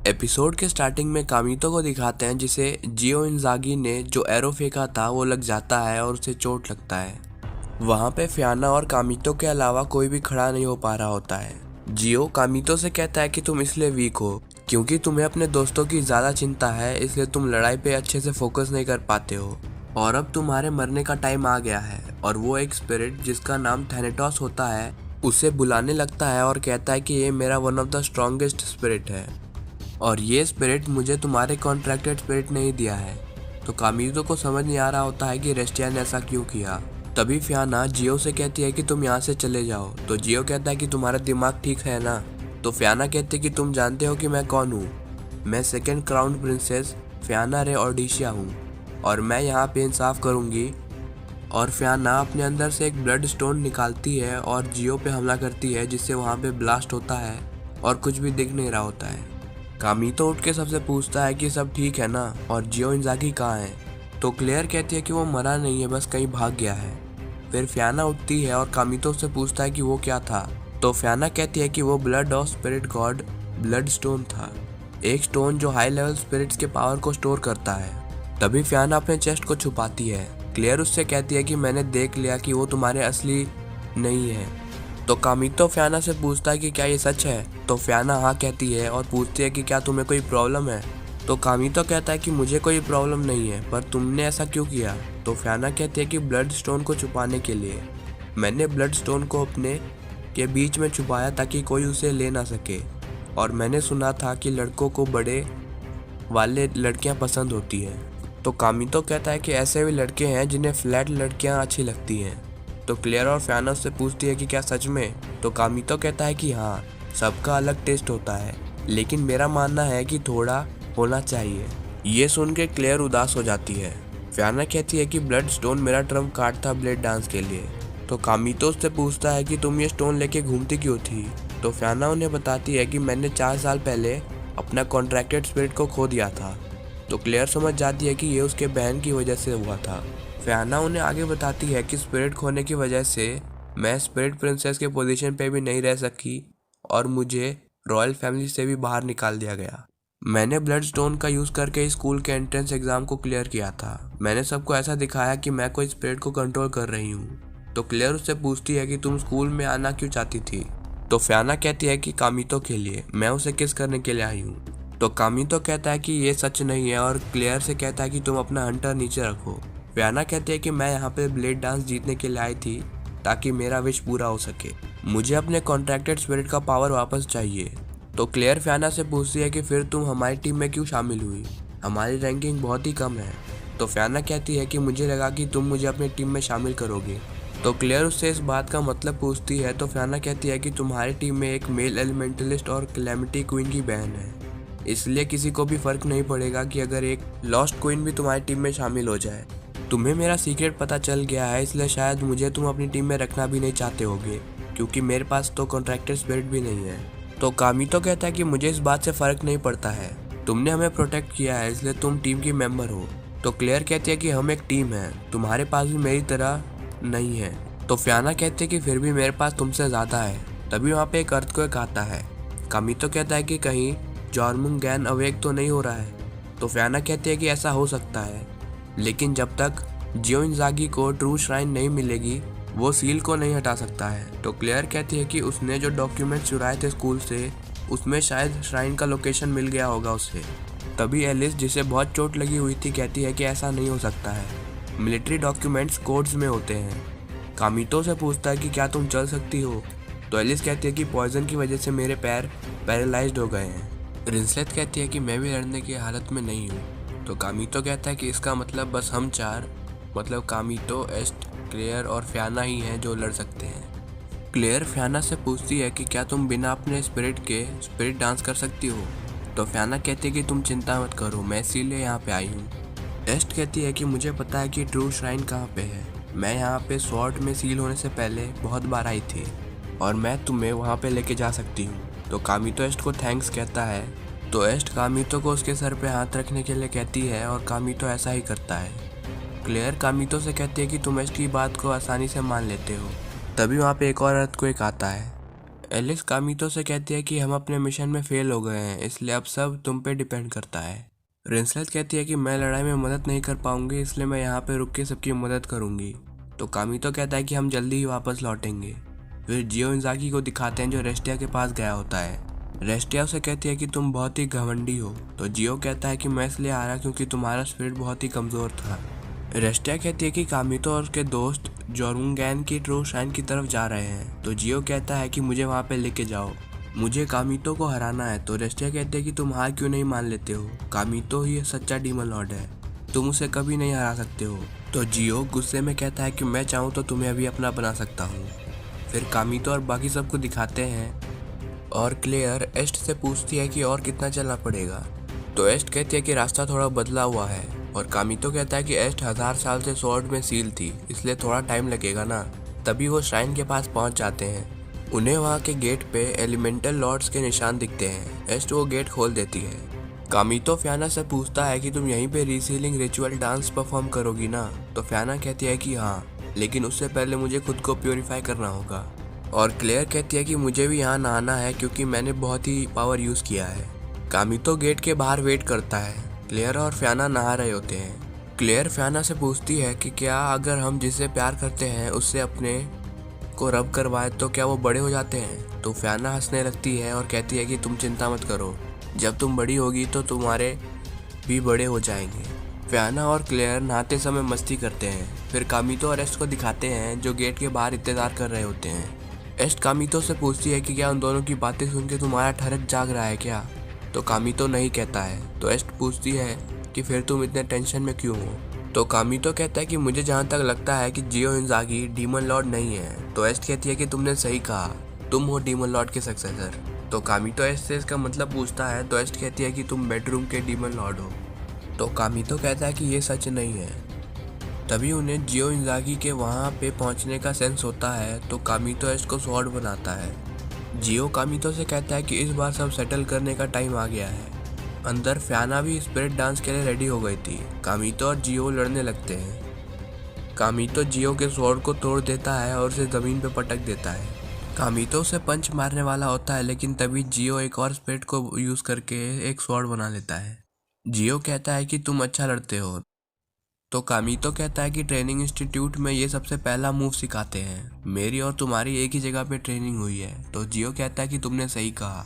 Episode के starting में कामितो को दिखाते हैं जिसे जियो इंजागी ने जो एरो फेंका था वो लग जाता है और उसे चोट लगता है। वहाँ पे फियाना और कामितो के अलावा कोई भी खड़ा नहीं हो पा रहा होता है। जियो कामितो से कहता है कि तुम इसलिए वीक हो क्योंकि तुम्हें अपने दोस्तों की ज़्यादा चिंता है, इसलिए तुम लड़ाई पे अच्छे से फोकस नहीं कर पाते हो और अब तुम्हारे मरने का टाइम आ गया है। और वो एक स्पिरिट जिसका नाम थैनेटोस होता है उसे बुलाने लगता है और कहता है कि ये मेरा one of the strongest spirit है और ये स्पिरिट मुझे तुम्हारे कॉन्ट्रैक्टेड स्पिरिट नहीं दिया है। तो कामितो को समझ नहीं आ रहा होता है कि रेस्टिया ने ऐसा क्यों किया। तभी फियाना जियो से कहती है कि तुम यहाँ से चले जाओ। तो जियो कहता है कि तुम्हारा दिमाग ठीक है ना। तो फियाना कहती है कि तुम जानते हो कि मैं कौन हूँ। मैं सेकेंड क्राउन प्रिंसेस फियाना रे ऑर्डिशिया हूँ और मैं यहाँ पे इंसाफ करूँगी। और फियाना अपने अंदर से एक ब्लड स्टोन निकालती है और जियो पे हमला करती है जिससे वहाँ पे ब्लास्ट होता है और कुछ भी दिख नहीं रहा होता है। कामितो उठ के सबसे पूछता है कि सब ठीक है ना और जियो इंजागी कहाँ है। तो क्लेयर कहती है कि वो मरा नहीं है, बस कहीं भाग गया है। फिर फियाना उठती है और कामितो से पूछता है कि वो क्या था। तो फियाना कहती है कि वो blood of spirit God blood stone था, एक स्टोन जो हाई लेवल स्पिरिट्स के पावर को स्टोर करता है। तभी फियाना अपने चेस्ट को छुपाती है। क्लेयर उससे कहती है कि मैंने देख लिया कि वो तुम्हारे असली नहीं है। तो कामितो फियाना से पूछता है कि क्या ये सच है। तो फियाना हाँ कहती है और पूछती है कि क्या तुम्हें कोई प्रॉब्लम है। तो कामितो कहता है कि मुझे कोई प्रॉब्लम नहीं है, पर तुमने ऐसा क्यों किया। तो फियाना कहती है कि ब्लड स्टोन को छुपाने के लिए। मैंने ब्लड स्टोन को अपने के बीच में छुपाया ताकि कोई उसे ले ना सके और मैंने सुना था कि लड़कों को बड़े वाले लड़कियां पसंद होती हैं। तो कामितो कहता है कि ऐसे भी लड़के हैं जिन्हें फ्लैट लड़कियां अच्छी लगती हैं। तो क्लेयर और फियाना से पूछती है कि क्या सच में। तो कामितो कहता है कि हाँ, सबका अलग टेस्ट होता है, लेकिन मेरा मानना है कि थोड़ा होना चाहिए। ये सुन के क्लेयर उदास हो जाती है। फियाना कहती है कि ब्लड स्टोन मेरा ट्रम्प कार्ड था ब्लेड डांस के लिए। तो कामितो से पूछता है कि तुम ये स्टोन लेके घूमती क्यों थी। तो फियाना उन्हें बताती है कि मैंने 4 साल पहले अपना कॉन्ट्रैक्टेड स्पिरिट को खो दिया था। तो क्लेयर समझ जाती है कि ये उसके बहन की वजह से हुआ था। फियाना उन्हें आगे बताती है कि स्पिरिट खोने की वजह से मैं स्पिरिट प्रिंसेस के पोजीशन पे भी नहीं रह सकी और मुझे रॉयल फैमिली से भी बाहर निकाल दिया गया। मैंने ब्लड स्टोन का यूज़ करके स्कूल के एंट्रेंस एग्ज़ाम को क्लियर किया था। मैंने सबको ऐसा दिखाया कि मैं कोई स्पिरिट को कंट्रोल कर रही हूँ। तो क्लेयर उससे पूछती है कि तुम स्कूल में आना क्यों चाहती थी। तो फियाना कहती है कि कामितो के लिए, मैं उसे किस करने के लिए आई हूँ। तो कामितो कहता है कि ये सच नहीं है और क्लेयर से कहता है कि तुम अपना हंटर नीचे रखो। फियाना कहती है कि मैं यहाँ पे ब्लेड डांस जीतने के लिए आई थी ताकि मेरा विश पूरा हो सके। मुझे अपने कॉन्ट्रैक्टेड स्पिरिट का पावर वापस चाहिए। तो क्लेयर फियाना से पूछती है कि फिर तुम हमारी टीम में क्यों शामिल हुई, हमारी रैंकिंग बहुत ही कम है। तो फियाना कहती है कि मुझे लगा कि तुम मुझे अपनी टीम में शामिल करोगे। तो क्लेयर उससे इस बात का मतलब पूछती है। तो फियाना कहती है कि तुम्हारी टीम में एक मेल एलिमेंटलिस्ट और कैलेमिटी क्वीन की बहन है, इसलिए किसी को भी फर्क नहीं पड़ेगा कि अगर एक लॉस्ट क्वीन भी तुम्हारी टीम में शामिल हो जाए। तुम्हें मेरा सीक्रेट पता चल गया है, इसलिए शायद मुझे तुम अपनी टीम में रखना भी नहीं चाहते होगे क्योंकि मेरे पास तो कॉन्ट्रैक्टेड स्पिरिट भी नहीं है। तो कामितो कहता है कि मुझे इस बात से फ़र्क नहीं पड़ता है, तुमने हमें प्रोटेक्ट किया है इसलिए तुम टीम की मेंबर हो। तो क्लेयर कहती है कि हम एक टीम है, तुम्हारे पास भी मेरी तरह नहीं है। तो फियाना कहती है कि फिर भी मेरे पास तुमसे ज़्यादा है। तभी वहाँ पे एक अर्थक्वेक आता है। कामितो कहता है कि कहीं जॉर्मुंगैन अवेक तो नहीं हो रहा है। तो फियाना कहती है कि ऐसा हो सकता है, लेकिन जब तक जियो इंजागी को ट्रू श्राइन नहीं मिलेगी वो सील को नहीं हटा सकता है। तो क्लेयर कहती है कि उसने जो डॉक्यूमेंट चुराए थे स्कूल से उसमें शायद श्राइन का लोकेशन मिल गया होगा उसे। तभी एलिस, जिसे बहुत चोट लगी हुई थी, कहती है कि ऐसा नहीं हो सकता है, मिलिट्री डॉक्यूमेंट्स कोड्स में होते हैं। कामितो से पूछता है कि क्या तुम चल सकती हो। तो एलिस कहती है कि पॉइजन की वजह से मेरे पैर पैरालाइज्ड हो गए हैं। रिंसलेट कहती है कि मैं भी लड़ने की हालत में नहीं हूँ। तो कामितो कहता है कि इसका मतलब बस हम 4, मतलब कामितो, एस्ट, क्लेयर और फियाना ही हैं जो लड़ सकते हैं। क्लेयर फियाना से पूछती है कि क्या तुम बिना अपने स्पिरिट के स्पिरिट डांस कर सकती हो। तो फियाना कहती है कि तुम चिंता मत करो, मैं इसीलिए यहाँ पे आई हूँ। एस्ट कहती है कि मुझे पता है कि ट्रू श्राइन कहाँ पे है, मैं यहाँ पे स्वॉर्ड में सील होने से पहले बहुत बार आई थी और मैं तुम्हें वहाँ पे लेके जा सकती हूँ। तो कामितो एस्ट को थैंक्स कहता है। तो एस्ट कामितो को उसके सर पे हाथ रखने के लिए कहती है और कामितो ऐसा ही करता है। क्लेयर कामितो से कहती है कि तुम एस्ट की बात को आसानी से मान लेते हो। तभी वहाँ पे एक और अर्थक्वेक आता है। एलिस कामितो से कहती है कि हम अपने मिशन में फेल हो गए हैं, इसलिए अब सब तुम पे डिपेंड करता है। रिंसलेट कहती है कि मैं लड़ाई में मदद नहीं कर पाऊंगी, इसलिए मैं यहाँ पे रुक के सबकी मदद करूंगी। तो कामितो कहता है कि हम जल्दी ही वापस लौटेंगे। फिर जियो इंजागी को दिखाते हैं जो रेस्टिया के पास गया होता है। रेस्टिया उसे कहती है कि तुम बहुत ही घमंडी हो। तो जियो कहता है कि मैं इसलिए आ रहा क्योंकि तुम्हारा स्पिरिट बहुत ही कमजोर था। रेस्टिया कहती है कि कामितो और उसके दोस्त जोरुंगैन की ट्रू शाइन की तरफ जा रहे हैं। तो जियो कहता है कि मुझे वहाँ पे लेके जाओ, मुझे कामितो को हराना है। तो रेस्टिया कहते हैं कि तुम हार क्यों नहीं मान लेते हो, कामितो ही सच्चा डीमन लॉर्ड है, तुम उसे कभी नहीं हरा सकते हो। तो जियो गुस्से में कहता है कि मैं चाहूँ तो तुम्हें अभी अपना बना सकता हूँ। फिर कामितो और बाकी सबको दिखाते हैं और क्लेयर एस्ट से पूछती है कि और कितना चलना पड़ेगा। तो एस्ट कहती है कि रास्ता थोड़ा बदला हुआ है। और कामितो कहता है कि एस्ट 1000 साल से स्वॉर्ड में सील थी, इसलिए थोड़ा टाइम लगेगा ना। तभी वो श्राइन के पास पहुंच जाते हैं। उन्हें वहां के गेट पे एलिमेंटल लॉर्ड्स के निशान दिखते हैं। एस्ट वो गेट खोल देती है। कामितो फ्याना से पूछता है कि तुम यहीं पे रीसीलिंग रिचुअल डांस परफॉर्म करोगी ना। तो फ्याना कहती है कि हाँ, लेकिन उससे पहले मुझे खुद को प्योरीफाई करना होगा। और क्लेयर कहती है कि मुझे भी यहाँ नहाना है क्योंकि मैंने बहुत ही पावर यूज किया है। कामितो गेट के बाहर वेट करता है। क्लेयर और फ्याना नहा रहे होते हैं। क्लेयर फ्याना से पूछती है कि क्या अगर हम जिससे प्यार करते हैं उससे अपने को रब करवाए तो क्या वो बड़े हो जाते हैं। तो फ्याना हंसने लगती है और कहती है कि तुम चिंता मत करो, जब तुम बड़ी होगी तो तुम्हारे भी बड़े हो जाएंगे। फ्याना और क्लेयर नहाते समय मस्ती करते हैं। फिर कामितो और एस्ट को दिखाते हैं जो गेट के बाहर इंतजार कर रहे होते हैं। एस्ट कामितो से पूछती है कि क्या उन दोनों की बातें सुन के तुम्हारा ठरक जाग रहा है क्या। तो कामितो नहीं कहता है। तो एस्ट पूछती है कि फिर तुम इतने टेंशन में क्यों हो। तो कामितो कहता है कि मुझे जहाँ तक लगता है कि जियो इंजागी डीमन लॉर्ड नहीं है। तो एस्ट कहती है कि तुमने सही कहा, तुम हो डीमन लॉर्ड के सक्सेसर। तो कामितो एस्ट से इसका मतलब पूछता है। तो एस्ट कहती है कि तुम बेडरूम के डीमन लॉर्ड हो। तो कामितो कहता है कि ये सच नहीं है। तभी उन्हें जियो इंजागी के वहाँ पे पहुँचने का सेंस होता है। तो कामितो एस्ट को स्वॉर्ड बनाता है। जियो कामितो से कहता है कि इस बार सब सेटल करने का टाइम आ गया है। अंदर फ्याना भी स्पिरिट डांस के लिए रेडी हो गई थी। कामितो और जियो लड़ने लगते हैं। कामितो जियो के स्वॉर्ड को तोड़ देता है और उसे जमीन पे पटक देता है। कामितो उसे पंच मारने वाला होता है, लेकिन तभी जियो एक और स्पिरिट को यूज करके एक स्वॉर्ड बना लेता है। जियो कहता है कि तुम अच्छा लड़ते हो। तो कामितो कहता है कि ट्रेनिंग इंस्टीट्यूट में ये सबसे पहला मूव सिखाते हैं, मेरी और तुम्हारी एक ही जगह पे ट्रेनिंग हुई है। तो जियो कहता है कि तुमने सही कहा,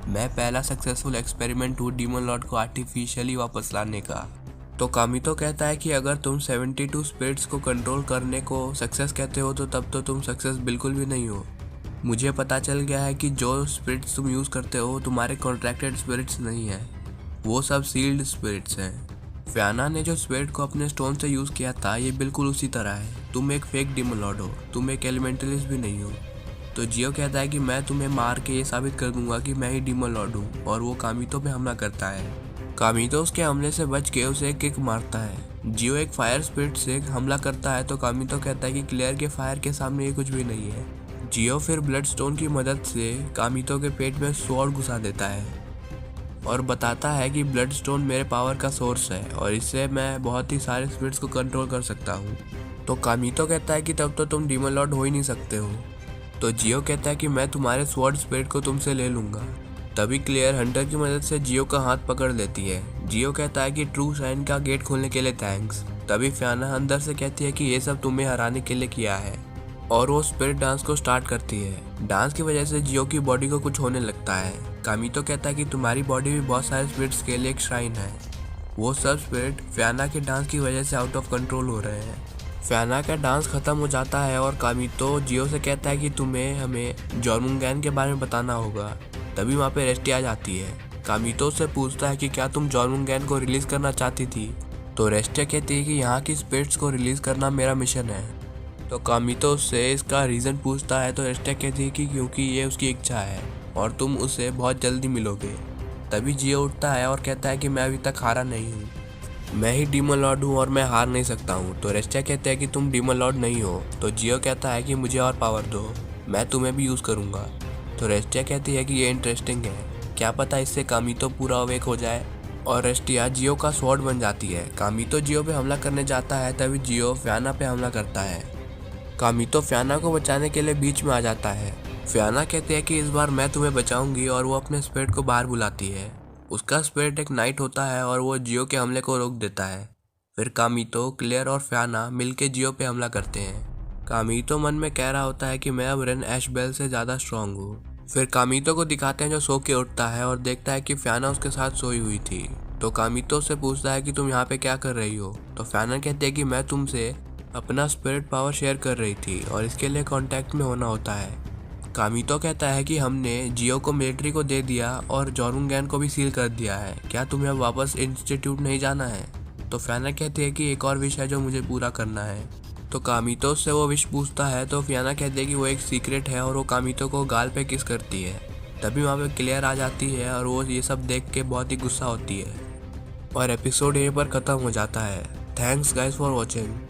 मैं पहला सक्सेसफुल एक्सपेरिमेंट हूँ डीमन लॉर्ड को आर्टिफिशियली वापस लाने का। तो कामितो कहता है कि अगर तुम 72 स्पिरिट्स को कंट्रोल करने को सक्सेस कहते हो तो तब तो तुम सक्सेस बिल्कुल भी नहीं हो। मुझे पता चल गया है कि जो स्पिरिट्स तुम यूज़ करते हो तुम्हारे कॉन्ट्रैक्टेड स्पिरिट्स नहीं है, वो सब सील्ड स्पिरिट्स हैं। फ्याना ने जो स्पिरिट को अपने स्टोन से यूज़ किया था ये बिल्कुल उसी तरह है। तुम एक फेक डीमन लॉर्ड हो, तुम एक एलिमेंटलिस्ट भी नहीं हो। तो जियो कहता है कि मैं तुम्हें मार के ये साबित कर दूंगा कि मैं ही डीमन लॉर्ड हूँ। और वो कामितो पे हमला करता है। कामितो उसके हमले से बच के उसे एक किक मारता है। जियो एक फायर स्पिरिट से हमला करता है। तो कामितो कहता है कि क्लेयर के फायर के सामने ये कुछ भी नहीं है। जियो फिर ब्लड स्टोन की मदद से कामितो के पेट में स्वॉर्ड घुसा देता है और बताता है कि ब्लड स्टोन मेरे पावर का सोर्स है और इससे मैं बहुत ही सारे स्पिरिट्स को कंट्रोल कर सकता हूँ। तो कामितो कहता है कि तब तो तुम डीमन लॉर्ड हो ही नहीं सकते हो। तो जियो कहता है कि मैं तुम्हारे स्वॉर्ड स्पिरिट को तुमसे ले लूँगा। तभी क्लेयर हंटर की मदद से जियो का हाथ पकड़ लेती है। जियो कहता है कि ट्रू शाइन का गेट खोलने के लिए थैंक्स। तभी फ्याना अंदर से कहती है कि ये सब तुम्हें हराने के लिए किया है और वो स्पिरिट डांस को स्टार्ट करती है। डांस की वजह से जियो की बॉडी को कुछ होने लगता है। कामितो कहता है कि तुम्हारी बॉडी भी बहुत सारे स्पिरिट्स के लिए एक श्राइन है। वो सब स्पिरिट फ्याना के डांस की वजह से आउट ऑफ कंट्रोल हो रहे हैं। फ्याना का डांस खत्म हो जाता है और कामितो जियो से कहता है कि तुम्हें हमें जोरुंगैन के बारे में बताना होगा। तभी वहाँ पे रेस्टी आ जाती है। कामितो से पूछता है कि क्या तुम जोरुंगैन को रिलीज करना चाहती थी। तो रेस्टिया कहती है कि यहाँ की स्पिरिट्स को रिलीज करना मेरा मिशन है। तो कामितो से इसका रीज़न पूछता है। तो रेस्टिया कहती है कि क्योंकि ये उसकी इच्छा है और तुम उसे बहुत जल्दी मिलोगे। तभी जियो उठता है और कहता है कि मैं अभी तक हारा नहीं हूँ, मैं ही डीमन लॉर्ड हूँ और मैं हार नहीं सकता हूँ। तो रेस्टिया कहते हैं कि तुम डीमन लॉर्ड नहीं हो। तो जियो कहता है कि मुझे और पावर दो, मैं तुम्हें भी यूज़ करूँगा। तो रेस्टिया कहती है कि ये इंटरेस्टिंग है, क्या पता इससे कामितो पूरा अवेक हो जाए। और रेस्टिया जियो का स्वॉर्ड बन जाती है। कामितो जियो पे हमला करने जाता है। तभी जियो फ्याना पे हमला करता है। कामितो फ्याना को बचाने के लिए बीच में आ जाता है। फियाना कहती है कि इस बार मैं तुम्हें बचाऊंगी और वो अपने स्पिरिट को बाहर बुलाती है। उसका स्पिरिट एक नाइट होता है और वो जियो के हमले को रोक देता है। फिर कामितो, क्लेयर और फियाना मिलके जियो पे हमला करते हैं। कामितो मन में कह रहा होता है कि मैं अब रेन ऐश बेल से ज़्यादा स्ट्रांग हूँ। फिर कामितो को दिखाते हैं जो सो के उठता है और देखता है कि फियाना उसके साथ सोई हुई थी। तो कामितो उससे पूछता है कि तुम यहाँ पे क्या कर रही हो। तो फियाना कहती है कि मैं तुमसे अपना स्पिरिट पावर शेयर कर रही थी और इसके लिए कांटेक्ट में होना होता है। कामितो कहता है कि हमने जियो को मिलिट्री को दे दिया और जोरुंगैन को भी सील कर दिया है, क्या तुम्हें अब वापस इंस्टीट्यूट नहीं जाना है। तो फियाना कहती है कि एक और विश है जो मुझे पूरा करना है। तो कामितो से वो विश पूछता है तो फियाना कहती है कि वो एक सीक्रेट है और वो कामितो को गाल पे किस करती है। तभी वहाँ पे क्लियर आ जाती है और वो ये सब देख के बहुत ही गुस्सा होती है और एपिसोड यहीं पर ख़त्म हो जाता है। Thanks guys for watching.